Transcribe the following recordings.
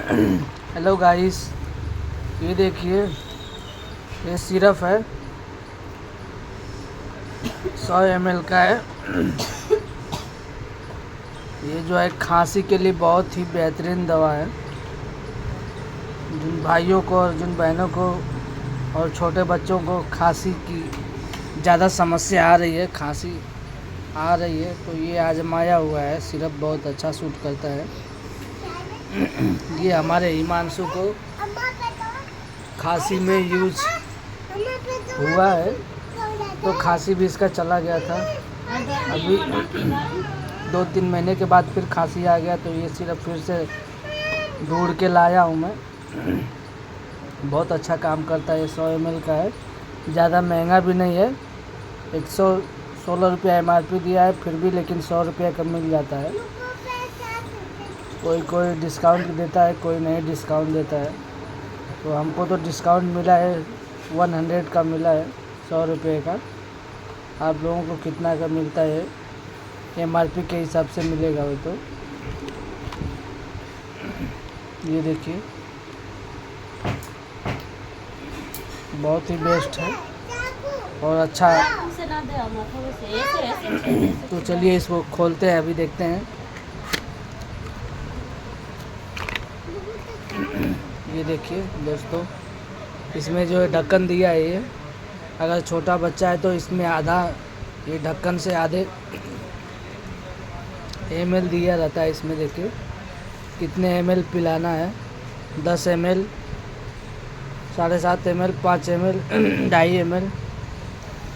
Hello guys, ये देखिए, ये सिरप है, 100 ml का है। ये जो है खांसी के लिए बहुत ही बेहतरीन दवा है। जिन भाइयों को और जिन बहनों को और छोटे बच्चों को खांसी की ज़्यादा समस्या आ रही है, खांसी आ रही है, तो ये आजमाया हुआ है सिरप, बहुत अच्छा सूट करता है। ये हमारे हिमांशु को खांसी में यूज हुआ है, तो खांसी भी इसका चला गया था। अभी 2-3 महीने के बाद फिर खांसी आ गया, तो ये सिरप फिर से ढूंढ के लाया हूँ मैं। बहुत अच्छा काम करता है। ये 100 ml का है, ज़्यादा महंगा भी नहीं है। 116 रुपया MRP दिया है, फिर भी लेकिन 100 रुपये का मिल जाता है। कोई डिस्काउंट देता है, कोई नहीं डिस्काउंट देता है। तो हमको तो डिस्काउंट मिला है, 100 का मिला है, 100 रुपये का। आप लोगों को कितना का मिलता है, MRP के हिसाब से मिलेगा वो। तो ये देखिए, बहुत ही बेस्ट है और अच्छा है। तो चलिए इसको खोलते हैं, अभी देखते हैं। ये देखिए दोस्तों, इसमें जो है ढक्कन दिया है। ये अगर छोटा बच्चा है तो इसमें आधा, ये ढक्कन से आधे ml दिया रहता है। इसमें देखिए कितने ml पिलाना है, 10 ml, 7.5 ml, 5 ml, 2.5 ml।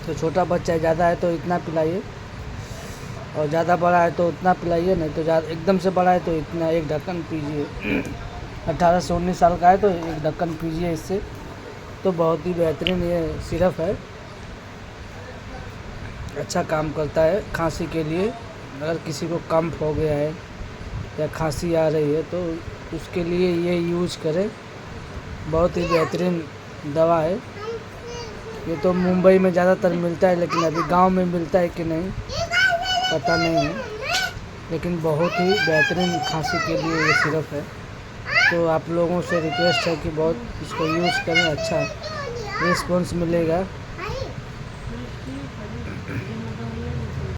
तो छोटा बच्चा है, ज़्यादा है तो इतना पिलाइए, और ज़्यादा बड़ा है तो उतना पिलाइए, नहीं तो ज़्यादा एकदम से बड़ा है तो इतना, एक ढक्कन पीजिए। 18 से 19 साल का है तो एक ढक्कन पीजिए इससे। तो बहुत ही बेहतरीन ये सिरप है, अच्छा काम करता है खांसी के लिए। अगर किसी को कम्फ हो गया है या खांसी आ रही है तो उसके लिए ये यूज़ करें, बहुत ही बेहतरीन दवा है। ये तो मुंबई में ज़्यादातर मिलता है, लेकिन अभी गांव में मिलता है कि नहीं पता नहीं है, लेकिन बहुत ही बेहतरीन खांसी के लिए ये सिरप है। तो आप लोगों से रिक्वेस्ट है कि बहुत इसको यूज़ करें, अच्छा रिस्पॉन्स मिलेगा।